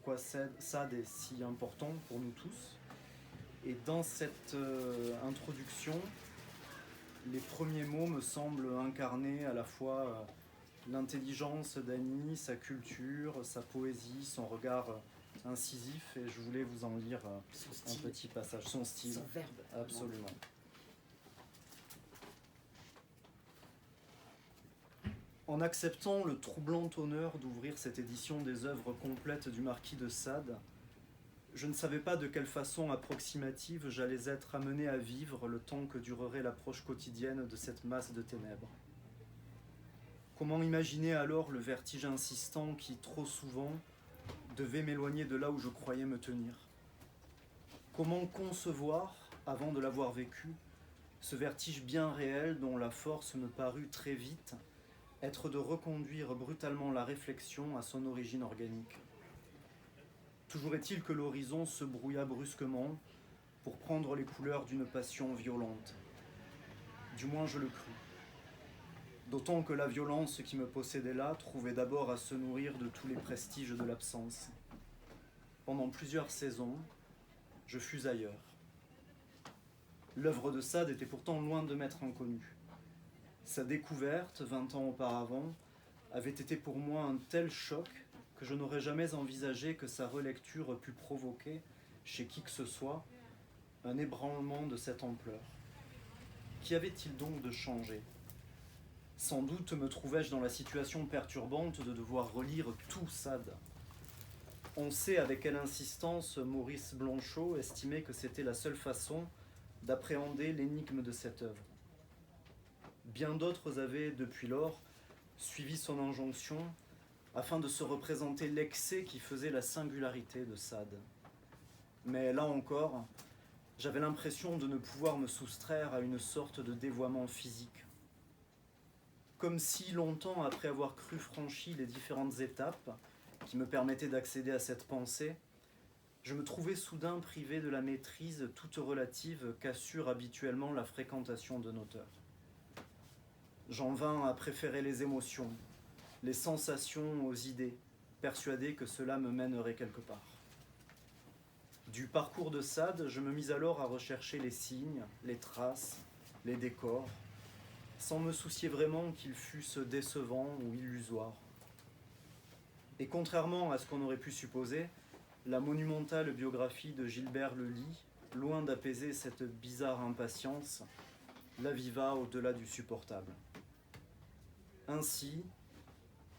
pourquoi Sade est si important pour nous tous. Et dans cette introduction, les premiers mots me semblent incarner à la fois l'intelligence d'Annie, sa culture, sa poésie, son regard incisif, et je voulais vous en lire un petit passage. Son style. Son verbe. Absolument. En acceptant le troublant honneur d'ouvrir cette édition des œuvres complètes du marquis de Sade, je ne savais pas de quelle façon approximative j'allais être amené à vivre le temps que durerait l'approche quotidienne de cette masse de ténèbres. Comment imaginer alors le vertige insistant qui, trop souvent, devait m'éloigner de là où je croyais me tenir? Comment concevoir, avant de l'avoir vécu, ce vertige bien réel dont la force me parut très vite être de reconduire brutalement la réflexion à son origine organique? Toujours est-il que l'horizon se brouilla brusquement pour prendre les couleurs d'une passion violente. Du moins je le crus. D'autant que la violence qui me possédait là trouvait d'abord à se nourrir de tous les prestiges de l'absence. Pendant plusieurs saisons, je fus ailleurs. L'œuvre de Sade était pourtant loin de m'être inconnue. Sa découverte, 20 ans auparavant, avait été pour moi un tel choc que je n'aurais jamais envisagé que sa relecture pût provoquer, chez qui que ce soit, un ébranlement de cette ampleur. Qu'y avait-il donc de changé ? Sans doute me trouvais-je dans la situation perturbante de devoir relire tout Sade. On sait avec quelle insistance Maurice Blanchot estimait que c'était la seule façon d'appréhender l'énigme de cette œuvre. Bien d'autres avaient, depuis lors, suivi son injonction afin de se représenter l'excès qui faisait la singularité de Sade. Mais là encore, j'avais l'impression de ne pouvoir me soustraire à une sorte de dévoiement physique. Comme si, longtemps après avoir cru franchi les différentes étapes qui me permettaient d'accéder à cette pensée, je me trouvais soudain privé de la maîtrise toute relative qu'assure habituellement la fréquentation d'un auteur. J'en vins à préférer les émotions, les sensations aux idées, persuadé que cela me mènerait quelque part. Du parcours de Sade, je me mis alors à rechercher les signes, les traces, les décors, sans me soucier vraiment qu'ils fussent décevants ou illusoires. Et contrairement à ce qu'on aurait pu supposer, la monumentale biographie de Gilbert Lely, loin d'apaiser cette bizarre impatience, l'aviva au-delà du supportable. Ainsi,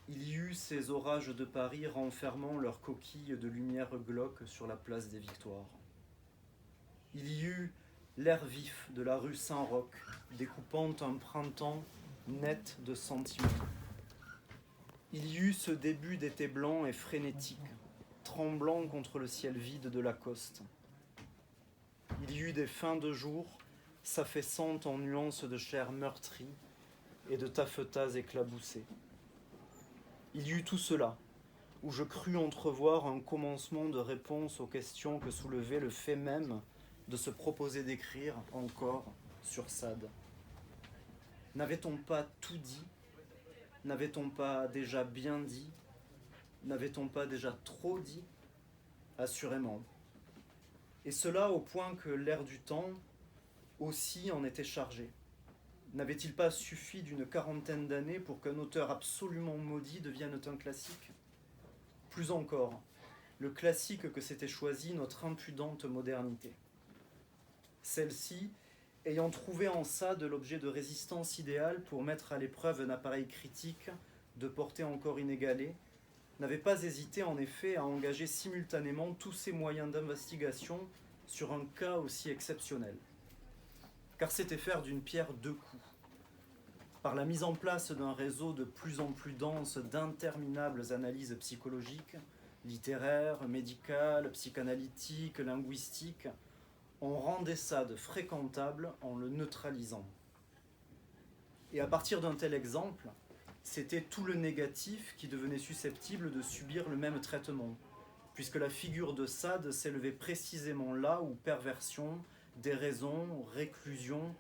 il y eut ces orages de Paris renfermant leurs coquilles de lumière glauque sur la place des Victoires. Il y eut l'air vif de la rue Saint-Roch, découpant un printemps net de sentiments. Il y eut ce début d'été blanc et frénétique, tremblant contre le ciel vide de la Coste. Il y eut des fins de jour, s'affaissant en nuances de chair meurtrie et de taffetas éclaboussés. Il y eut tout cela, où je crus entrevoir un commencement de réponse aux questions que soulevait le fait même de se proposer d'écrire encore sur Sade. N'avait-on pas tout dit ? N'avait-on pas déjà bien dit ? N'avait-on pas déjà trop dit ? Assurément. Et cela au point que l'air du temps aussi en était chargé. N'avait-il pas suffi d'une 40aine d'années pour qu'un auteur absolument maudit devienne un classique ? Plus encore, le classique que s'était choisi notre impudente modernité. Celle-ci, ayant trouvé en Sade l'objet de résistance idéale pour mettre à l'épreuve un appareil critique de portée encore inégalée, n'avait pas hésité en effet à engager simultanément tous ses moyens d'investigation sur un cas aussi exceptionnel. Car c'était faire d'une pierre deux coups. Par la mise en place d'un réseau de plus en plus dense d'interminables analyses psychologiques, littéraires, médicales, psychanalytiques, linguistiques, on rendait Sade fréquentable en le neutralisant. Et à partir d'un tel exemple, c'était tout le négatif qui devenait susceptible de subir le même traitement, puisque la figure de Sade s'élevait précisément là où perversion, déraison, réclusion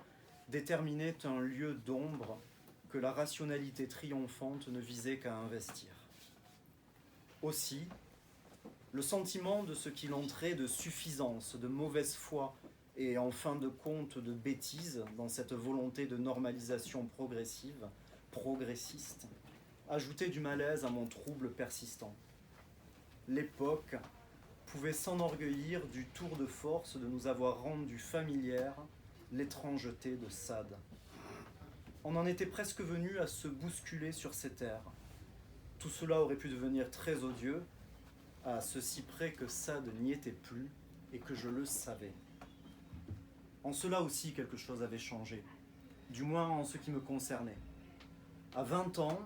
déterminaient un lieu d'ombre que la rationalité triomphante ne visait qu'à investir. Aussi, le sentiment de ce qu'il entrait de suffisance, de mauvaise foi et en fin de compte de bêtise dans cette volonté de normalisation progressive, progressiste, ajoutait du malaise à mon trouble persistant. L'époque pouvait s'enorgueillir du tour de force de nous avoir rendu familière l'étrangeté de Sade. On en était presque venu à se bousculer sur ces terres. Tout cela aurait pu devenir très odieux, à ceci près que Sade n'y était plus et que je le savais. En cela aussi, quelque chose avait changé, du moins en ce qui me concernait. À 20 ans,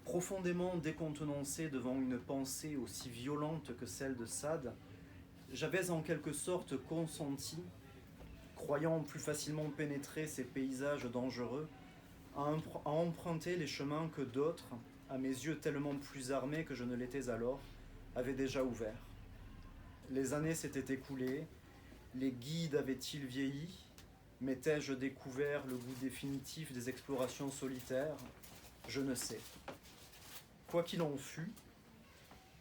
profondément décontenancé devant une pensée aussi violente que celle de Sade, j'avais en quelque sorte consenti, croyant plus facilement pénétrer ces paysages dangereux, à emprunter les chemins que d'autres, à mes yeux tellement plus armés que je ne l'étais alors, avaient déjà ouverts. Les années s'étaient écoulées, les guides avaient-ils vieilli? M'étais-je découvert le goût définitif des explorations solitaires? Je ne sais. Quoi qu'il en fût,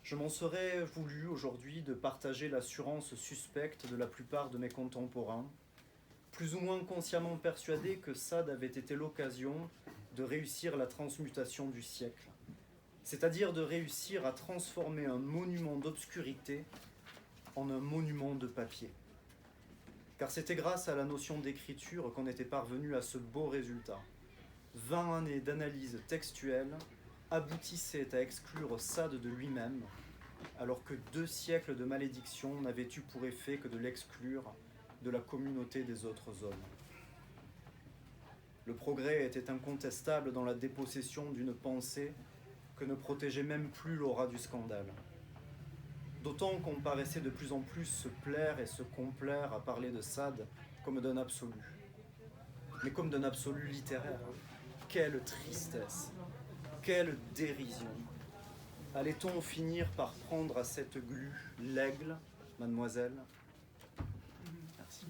je m'en serais voulu aujourd'hui de partager l'assurance suspecte de la plupart de mes contemporains, plus ou moins consciemment persuadés que Sade avait été l'occasion de réussir la transmutation du siècle, c'est-à-dire de réussir à transformer un monument d'obscurité en un monument de papier. Car c'était grâce à la notion d'écriture qu'on était parvenu à ce beau résultat. 20 années d'analyse textuelle aboutissaient à exclure Sade de lui-même, alors que 2 siècles de malédiction n'avaient eu pour effet que de l'exclure de la communauté des autres hommes. Le progrès était incontestable dans la dépossession d'une pensée que ne protégeait même plus l'aura du scandale. D'autant qu'on paraissait de plus en plus se plaire et se complaire à parler de Sade comme d'un absolu. Mais comme d'un absolu littéraire. Quelle tristesse, quelle dérision. Allait-on finir par prendre à cette glu l'aigle, mademoiselle? Merci.